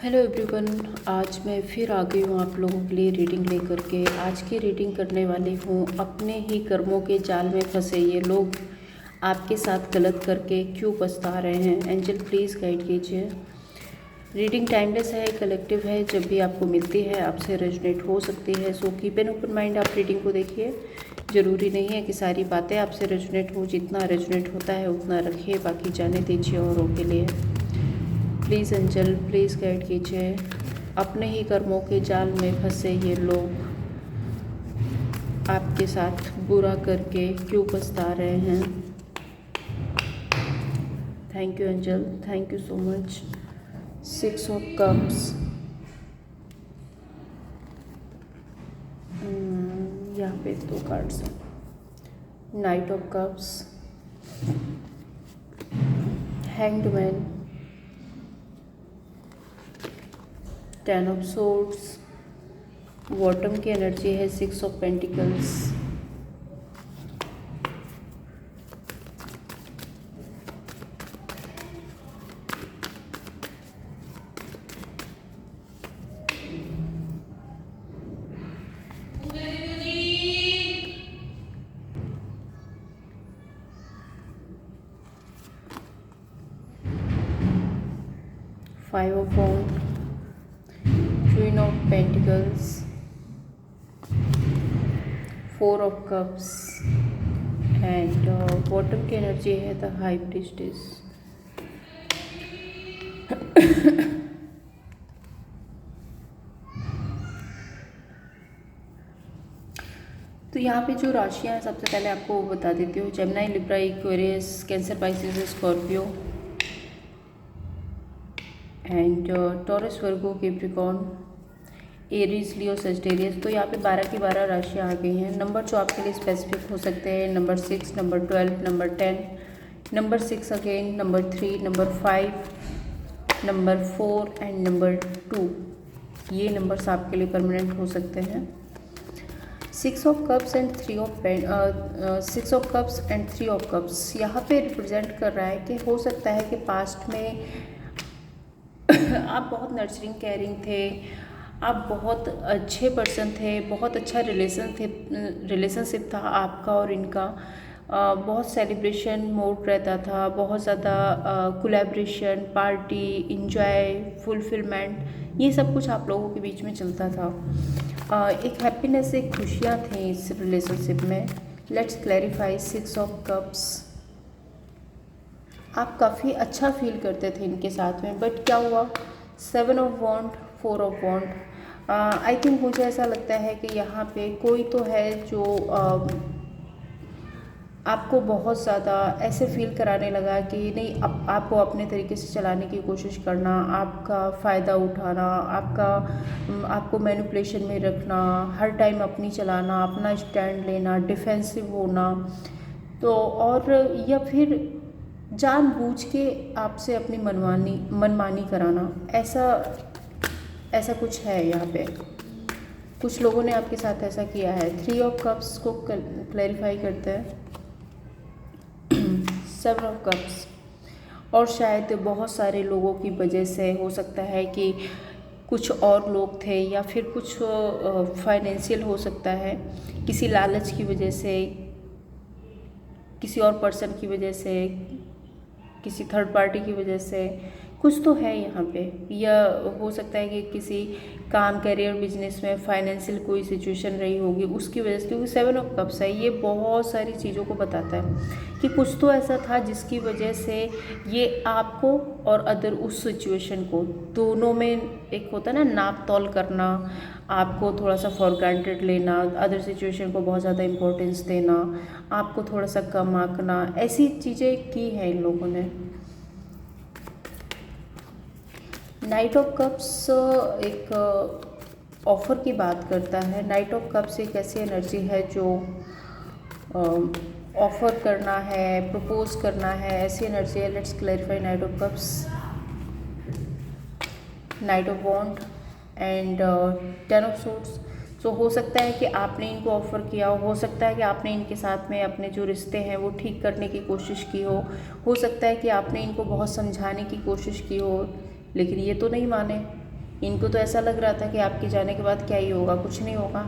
Hello everyone. आज मैं फिर आ गई हूँ आप लोगों के लिए रीडिंग लेकर के। आज की रीडिंग करने वाली हूँ, अपने ही कर्मों के जाल में फंसे ये लोग आपके साथ गलत करके क्यों पछता रहे हैं। एंजल प्लीज़ गाइड कीजिए। रीडिंग टाइमलेस है, कलेक्टिव है, जब भी आपको मिलती है आपसे रेजोनेट हो सकती है। So keep an open mind, आप रीडिंग को देखिए। ज़रूरी नहीं है कि सारी बातें आपसे रेजोनेट हो, जितना रेजोनेट होता है उतना रखिए, बाकी जाने दीजिए औरों के लिए। प्लीज़ एंजल प्लीज़ गाइड कीजिए। अपने ही कर्मों के जाल में फंसे ये लोग आपके साथ बुरा करके क्यों पछता रहे हैं। Thank you angel, thank you so much. 6 of cups, यहाँ पे 2 कार्ड्स हैं। Knight of cups, hanged man, 10 of swords, bottom की एनर्जी है 6 of pentacles, five of wand, queen of pentacles, 4 of cups and bottom की energy है the high priestess. तो यहाँ पे जो राशियाँ हैं सबसे पहले आपको बता देती हूँ। Gemini, Libra, Aquarius, cancer, Pisces, Scorpio and taurus, Virgo, Capricorn, Aries, Leo, Sagittarius. तो यहाँ पे 12 की 12 राशियाँ आ गई हैं। नंबर जो आपके लिए स्पेसिफिक हो सकते हैं, number 6, number 12, number 10, number 6 again, number 3, number 5, number 4 and number 2। ये नंबर्स आपके लिए परमानेंट हो सकते हैं। 6 of cups and 3 of 6 of cups and 3 of cups यहाँ पे रिप्रेजेंट कर रहा है कि हो सकता है कि पास्ट में आप बहुत नर्चरिंग, केयरिंग थे, आप बहुत अच्छे पर्सन थे, बहुत अच्छा रिलेशनशिप था आपका और इनका। बहुत सेलिब्रेशन मोड रहता था, बहुत ज़्यादा कोलैबोरेशन, पार्टी, इंजॉय, फुलफिलमेंट, ये सब कुछ आप लोगों के बीच में चलता था। एक हैप्पीनेस, एक खुशियाँ थी इस रिलेशनशिप में। Let's clarify 6 of cups. आप काफ़ी अच्छा फील करते थे इनके साथ में, बट क्या हुआ? 7 of wand, 4 of wand. I think मुझे ऐसा लगता है कि यहाँ पे कोई तो है जो आपको बहुत ज़्यादा ऐसे फील कराने लगा कि नहीं, अब आपको अपने तरीके से चलाने की कोशिश करना, आपका फ़ायदा उठाना, आपको मैनिपुलेशन में रखना, हर टाइम अपनी चलाना, अपना स्टैंड लेना, डिफेंसिव होना। तो और या फिर जानबूझ के आपसे अपनी मनमानी कराना, ऐसा कुछ है यहाँ पे। कुछ लोगों ने आपके साथ ऐसा किया है। 3 ऑफ कप्स को क्लैरिफाई करते हैं। 7 ऑफ कप्स, और शायद बहुत सारे लोगों की वजह से हो सकता है कि कुछ और लोग थे या फिर कुछ फाइनेंशियल हो सकता है, किसी लालच की वजह से, किसी और पर्सन की वजह से, किसी थर्ड पार्टी की वजह से कुछ तो है यहाँ पे। या हो सकता है कि किसी काम, करियर, बिजनेस में फाइनेंशियल कोई सिचुएशन रही होगी उसकी वजह से, क्योंकि 7 ऑफ कप्स है, ये बहुत सारी चीज़ों को बताता है कि कुछ तो ऐसा था जिसकी वजह से ये आपको और अदर उस सिचुएशन को, दोनों में एक होता है ना नाप तोल करना, आपको थोड़ा सा फॉर ग्रांटेड लेना, अदर सिचुएशन को बहुत ज़्यादा इम्पोर्टेंस देना, आपको थोड़ा सा कम आंकना, ऐसी चीज़ें की हैं इन लोगों ने। नाइट ऑफ कप्स एक ऑफ़र की बात करता है। नाइट ऑफ कप्स एक ऐसी एनर्जी है जो ऑफ़र करना है, प्रपोज करना है, ऐसी एनर्जी है। Let's clarify knight of cups, knight of wand and 10 of swords. So हो सकता है कि आपने इनको ऑफ़र किया हो सकता है कि आपने इनके साथ में अपने जो रिश्ते हैं वो ठीक करने की कोशिश की हो सकता है कि आपने इनको बहुत समझाने की कोशिश की हो, लेकिन ये तो नहीं माने। इनको तो ऐसा लग रहा था कि आपके जाने के बाद क्या ही होगा, कुछ नहीं होगा,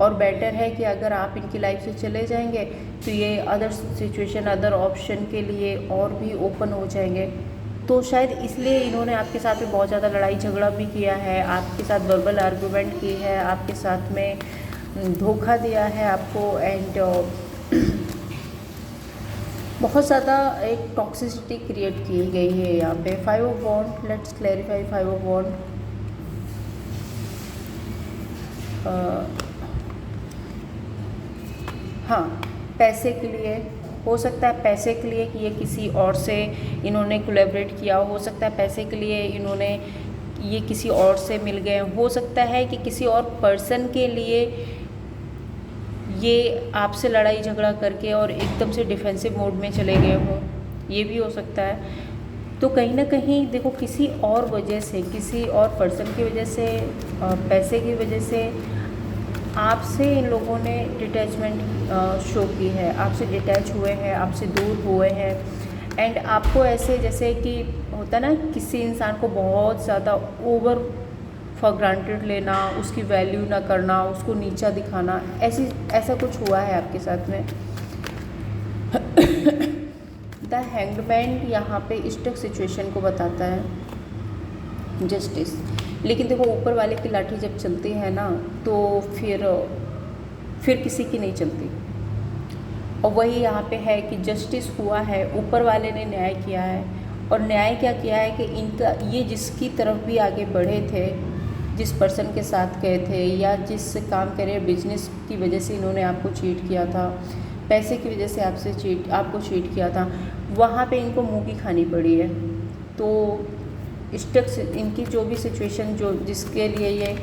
और बेटर है कि अगर आप इनकी लाइफ से चले जाएंगे तो ये अदर सिचुएशन, अदर ऑप्शन के लिए और भी ओपन हो जाएंगे। तो शायद इसलिए इन्होंने आपके साथ में बहुत ज़्यादा लड़ाई झगड़ा भी किया है, आपके साथ वर्बल आर्गूमेंट की है, आपके साथ में धोखा दिया है आपको, एंड बहुत ज़्यादा एक टॉक्सिसिटी क्रिएट की गई है यहाँ पे। 5 of wand, let's clarify 5 of wand. हाँ, पैसे के लिए हो सकता है, पैसे के लिए कि ये किसी और से इन्होंने कोलैबोरेट किया, हो सकता है पैसे के लिए इन्होंने ये किसी और से मिल गए, हो सकता है कि किसी और पर्सन के लिए ये आपसे लड़ाई झगड़ा करके और एकदम से डिफेंसिव मोड में चले गए हों, ये भी हो सकता है। तो कहीं ना कहीं देखो, किसी और वजह से, किसी और पर्सन की वजह से, पैसे की वजह से आपसे इन लोगों ने डिटैचमेंट शो की है, आपसे डिटैच हुए हैं, आपसे दूर हुए हैं, एंड आपको ऐसे जैसे कि होता ना, किसी इंसान को बहुत ज़्यादा ओवर फॉर ग्रांटेड लेना, उसकी वैल्यू ना करना, उसको नीचा दिखाना, ऐसा कुछ हुआ है आपके साथ में। द हैंगमैन यहाँ पे स्टक सिचुएशन को बताता है, जस्टिस। लेकिन देखो, ऊपर वाले की लाठी जब चलती है ना, तो फिर किसी की नहीं चलती। और वही यहाँ पे है कि जस्टिस हुआ है, ऊपर वाले ने न्याय किया है। और न्याय क्या किया है कि इनका, ये जिसकी तरफ भी आगे बढ़े थे, जिस पर्सन के साथ गए थे, या जिस काम करे, बिजनेस की वजह से इन्होंने आपको चीट किया था, पैसे की वजह से आपको चीट किया था, वहाँ पे इनको मुँह की खानी पड़ी है। तो स्टक, इनकी जो भी सिचुएशन, जो जिसके लिए ये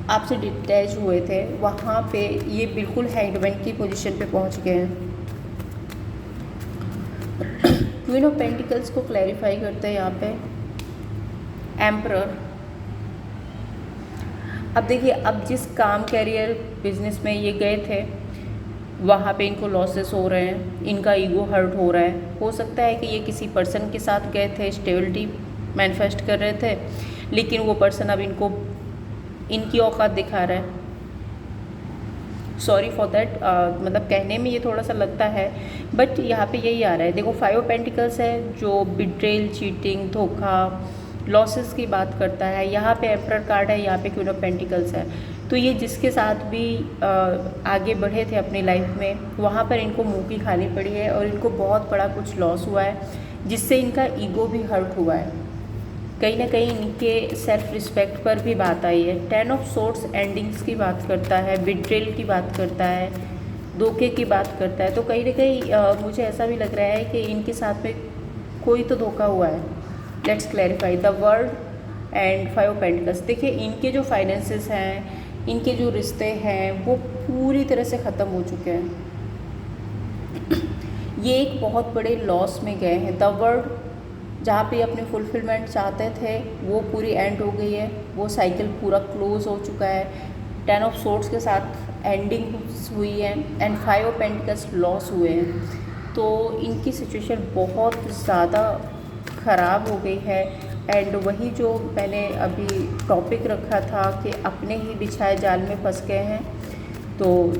आपसे डिटैच हुए थे, वहाँ पे ये बिल्कुल हैंगमैन की पोजीशन पे पहुँच गए हैं। क्वीन ऑफ पेंटिकल्स को क्लैरिफाई करते हैं यहाँ पे एम्परर। अब देखिए, अब जिस काम, कैरियर, बिजनेस में ये गए थे, वहाँ पे इनको लॉसेस हो रहे हैं, इनका ईगो हर्ट हो रहा है। हो सकता है कि ये किसी पर्सन के साथ गए थे, स्टेबिलिटी मैनिफेस्ट कर रहे थे, लेकिन वो पर्सन अब इनको इनकी औकात दिखा रहा है। सॉरी फॉर दैट, मतलब कहने में ये थोड़ा सा लगता है, बट यहाँ पे यही आ रहा है। देखो, 5 ऑफ पेंटिकल्स है जो बिट्रेल, चीटिंग, धोखा, लॉसेस की बात करता है। यहाँ पे एम्परर कार्ड है, यहाँ पे क्वीन ऑफ पेंटिकल्स है। तो ये जिसके साथ भी आगे बढ़े थे अपनी लाइफ में, वहाँ पर इनको मुँह की खानी पड़ी है, और इनको बहुत बड़ा कुछ लॉस हुआ है, जिससे इनका ईगो भी हर्ट हुआ है। कहीं ना कहीं इनके सेल्फ रिस्पेक्ट पर भी बात आई है। 10 ऑफ सोर्ड्स एंडिंग्स की बात करता है, बिट्रेल की बात करता है, धोखे की बात करता है। तो कहीं ना कहीं मुझे ऐसा भी लग रहा है कि इनके साथ में कोई तो धोखा हुआ है। Let's clarify the world and 5 of pentacles. देखिए, इनके जो फाइनेंसेस हैं, इनके जो रिश्ते हैं, वो पूरी तरह से ख़त्म हो चुके हैं। ये एक बहुत बड़े लॉस में गए हैं। द वर्ल्ड, जहाँ पे अपनी फुलफिलमेंट चाहते थे, वो पूरी एंड हो गई है, वो साइकिल पूरा क्लोज हो चुका है। 10 ऑफ सोर्ड्स के साथ एंडिंग हुई है, एंड 5 ऑफ पेंटिकल्स लॉस हुए हैं। तो इनकी सिचुएशन बहुत ज़्यादा ख़राब हो गई है। एंड वही जो मैंने अभी टॉपिक रखा था कि अपने ही बिछाए जाल में फंस गए हैं, तो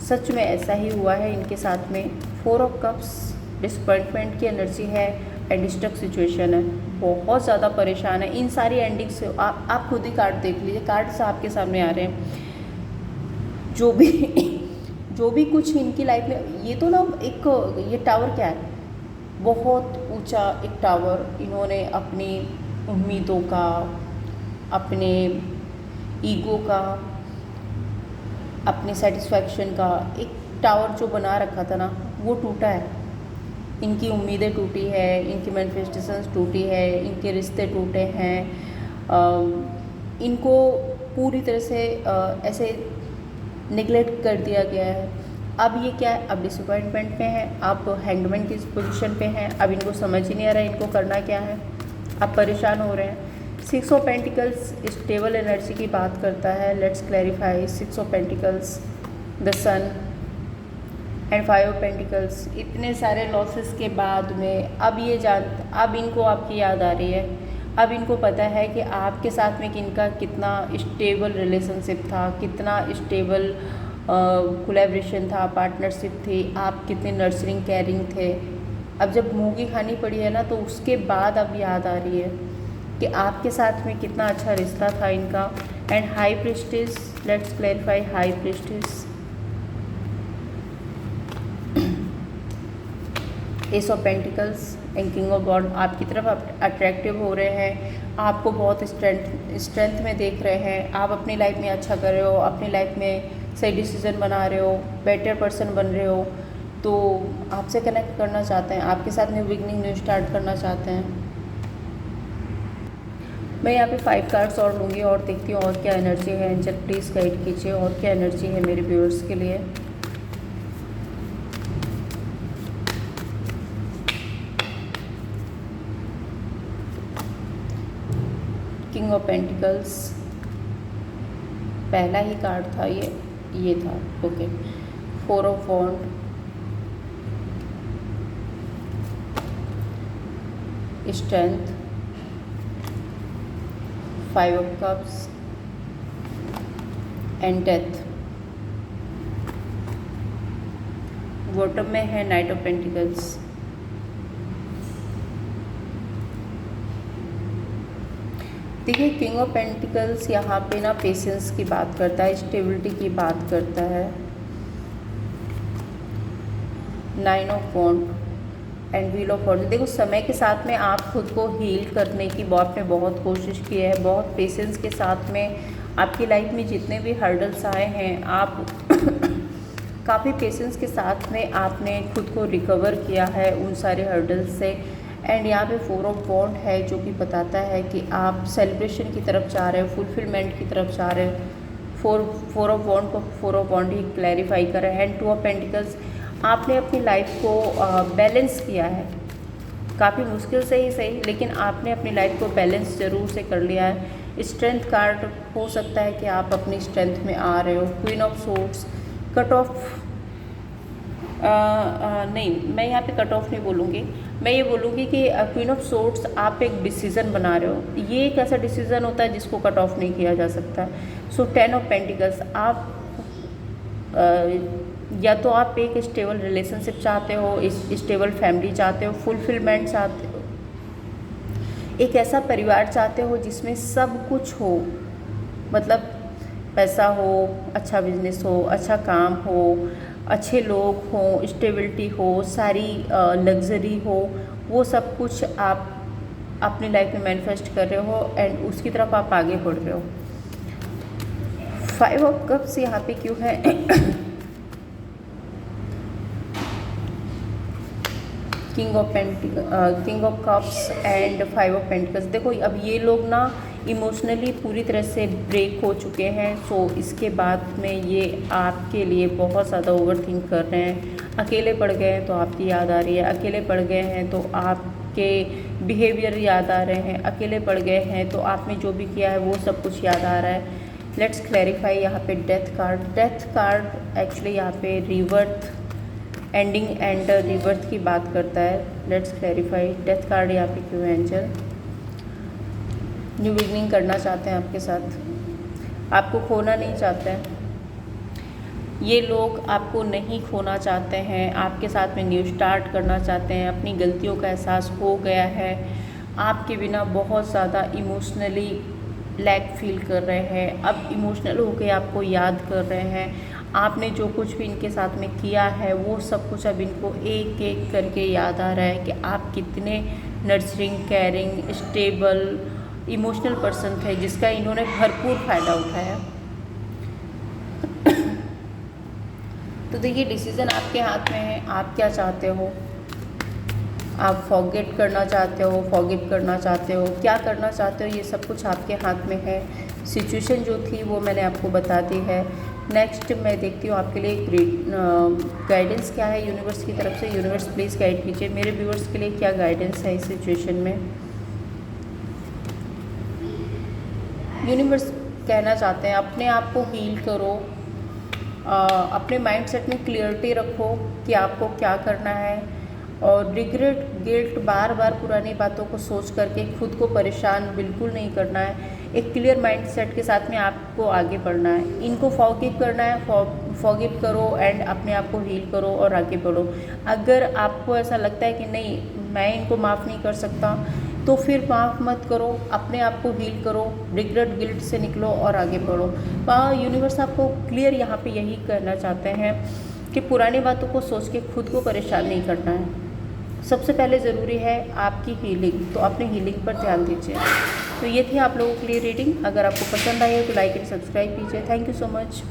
सच में ऐसा ही हुआ है इनके साथ में। 4 ऑफ कप्स डिसअपॉइंटमेंट की एनर्जी है, एंड स्टक सिचुएशन है, बहुत ज़्यादा परेशान है इन सारी एंडिंग से। आप खुद ही कार्ड देख लीजिए, कार्ड्स आपके सामने आ रहे हैं। जो भी कुछ इनकी लाइफ में, ये तो ना एक, ये टावर क्या है, बहुत ऊंचा एक टावर इन्होंने अपनी उम्मीदों का, अपने ईगो का, अपने सेटिस्फैक्शन का एक टावर जो बना रखा था ना, वो टूटा है। इनकी उम्मीदें टूटी है, इनकी मैनिफेस्टेशंस टूटी है, इनके रिश्ते टूटे हैं, इनको पूरी तरह से ऐसे निगलेक्ट कर दिया गया है। अब ये क्या है, अब डिसअपॉइंटमेंट में है, आप हैंगमैन की पोजीशन पे हैं। अब इनको समझ ही नहीं आ रहा है इनको करना क्या है, आप परेशान हो रहे हैं। 6 ऑफ पेंटिकल्स स्टेबल एनर्जी की बात करता है। Let's clarify 6 of pentacles, the sun and 5 of pentacles. इतने सारे लॉसेस के बाद में अब इनको आपकी याद आ रही है, अब इनको पता है कि आपके साथ में इनका कितना स्टेबल रिलेशनशिप था, कितना स्टेबल कोलैबोरेशन था, पार्टनरशिप थी, आप कितने नर्सरिंग केयरिंग थे। अब जब मूंगी खानी पड़ी है ना, तो उसके बाद अब याद आ रही है कि आपके साथ में कितना अच्छा रिश्ता था इनका। And high priestess, let's clarify high priestess, ace of pentacles and king of wand आपकी तरफ अट्रैक्टिव हो रहे हैं, आपको बहुत स्ट्रेंथ में देख रहे हैं, आप अपनी लाइफ में अच्छा कर रहे हो, अपनी लाइफ में सही डिसीजन बना रहे हो, बेटर पर्सन बन रहे हो, तो आपसे कनेक्ट करना चाहते हैं, आपके साथ न्यू बिगनिंग, न्यू स्टार्ट करना चाहते हैं। मैं यहाँ पे 5 कार्ड्स और लूँगी और देखती हूँ और क्या एनर्जी है। एंजल प्लीज़ गाइड कीजिए और क्या एनर्जी है मेरे व्यूअर्स के लिए। किंग ऑफ पेंटिकल्स पहला ही कार्ड था, ये था, okay. 4 of wand, strength, 5 of cups and death. Bottom में है नाइट ऑफ पेंटिकल्स। देखिए, किंग ऑफ पेंटिकल्स यहाँ पे ना पेशेंस की बात करता है, स्टेबिलिटी की बात करता है। 9 of wand and wheel of fortune. देखो, समय के साथ में आप खुद को हील करने की आपने बहुत कोशिश की है, बहुत पेशेंस के साथ में आपकी लाइफ में जितने भी हर्डल्स आए हैं, आप काफ़ी पेशेंस के साथ में आपने खुद को रिकवर किया है उन सारे हर्डल्स से। एंड यहाँ पे 4 ऑफ वॉन्ड है, जो कि बताता है कि आप सेलिब्रेशन की तरफ जा रहे हो, फुलफिलमेंट की तरफ जा रहे हो। 4 ऑफ वॉन्ड को 4 ऑफ वॉन्ड ही क्लैरिफाई कर रहा है। एंड 2 ऑफ पेंटिकल्स, आपने अपनी लाइफ को बैलेंस किया है, काफ़ी मुश्किल से ही सही, लेकिन आपने अपनी लाइफ को बैलेंस ज़रूर से कर लिया है। स्ट्रेंथ कार्ड हो सकता है कि आप अपनी स्ट्रेंथ में आ रहे हो। Queen of swords, cut off नहीं, मैं यहाँ पे कट ऑफ नहीं बोलूँगी, मैं ये बोलूँगी कि क्वीन ऑफ सोर्ड्स आप एक डिसीज़न बना रहे हो। ये एक ऐसा डिसीज़न होता है जिसको कट ऑफ नहीं किया जा सकता। सो 10 ऑफ पेंटिकल्स, आप या तो आप एक स्टेबल रिलेशनशिप चाहते हो, स्टेबल फैमिली चाहते हो, फुलफिलमेंट चाहते हो, एक ऐसा परिवार चाहते हो जिसमें सब कुछ हो, मतलब पैसा हो, अच्छा बिजनेस हो, अच्छा काम हो, अच्छे लोग हों, स्टेबिलिटी हो, सारी लग्जरी हो, वो सब कुछ आप अपनी लाइफ में मैनिफेस्ट कर रहे हो एंड उसकी तरफ आप आगे बढ़ रहे हो। 5 ऑफ कप्स यहाँ पे क्यों है? King of cups and 5 of pentacles. देखो, अब ये लोग ना इमोशनली पूरी तरह से ब्रेक हो चुके हैं। सो इसके बाद में ये आपके लिए बहुत ज़्यादा ओवरथिंक कर रहे हैं। अकेले पड़ गए हैं तो आपकी याद आ रही है, अकेले पड़ गए हैं तो आपके बिहेवियर याद आ रहे हैं, अकेले पड़ गए हैं तो आपने जो भी किया है वो सब कुछ याद आ रहा है। लेट्स क्लैरिफाई यहाँ पे death card. Death card actually यहाँ पे रिवर्थ, एंडिंग एंड रिवर्थ की बात करता है। लेट्स क्लैरिफाई डेथ कार्ड यहाँ पे क्यों है? एंजल न्यू बिगनिंग करना चाहते हैं आपके साथ, आपको खोना नहीं चाहते हैं। ये लोग आपको नहीं खोना चाहते हैं, आपके साथ में न्यू स्टार्ट करना चाहते हैं। अपनी गलतियों का एहसास हो गया है, आपके बिना बहुत ज़्यादा इमोशनली लैक फील कर रहे हैं। अब इमोशनल होकर आपको याद कर रहे हैं। आपने जो कुछ भी इनके साथ में किया है वो सब कुछ अब इनको एक एक करके याद आ रहा है कि आप कितने नर्सरिंग, केयरिंग, स्टेबल, इमोशनल पर्सन थे जिसका इन्होंने भरपूर फ़ायदा उठाया। तो देखिए, डिसीज़न आपके हाथ में है, आप क्या चाहते हो? आप फॉरगेट करना चाहते हो, फॉरगिव करना चाहते हो, क्या करना चाहते हो, ये सब कुछ आपके हाथ में है। सिचुएशन जो थी वो मैंने आपको बता दी है। नेक्स्ट मैं देखती हूँ आपके लिए गाइडेंस क्या है यूनिवर्स की तरफ से। यूनिवर्स प्लीज़ गाइड कीजिए मेरे व्यूअर्स के लिए, क्या गाइडेंस है इस सिचुएशन में। यूनिवर्स कहना चाहते हैं अपने आप को हील करो, अपने माइंडसेट में क्लियरिटी रखो कि आपको क्या करना है। और रिग्रेट गिल्ट बार बार पुरानी बातों को सोच करके खुद को परेशान बिल्कुल नहीं करना है। एक क्लियर माइंड सेट के साथ में आपको आगे बढ़ना है। इनको फॉरगिव करना है, फॉरगिव करो एंड अपने आप को हील करो और आगे बढ़ो। अगर आपको ऐसा लगता है कि नहीं मैं इनको माफ़ नहीं कर सकता, तो फिर माफ़ मत करो, अपने आप को हील करो, रिग्रेट गिल्ट से निकलो और आगे बढ़ो। यूनिवर्स आपको क्लियर यहाँ पे यही कहना चाहते हैं कि पुरानी बातों को सोच के खुद को परेशान नहीं करना है। सबसे पहले ज़रूरी है आपकी हीलिंग, तो अपनी हीलिंग पर ध्यान दीजिए। तो ये थी आप लोगों के लिए रीडिंग। अगर आपको पसंद आई है तो लाइक एंड सब्सक्राइब कीजिए। Thank you so much.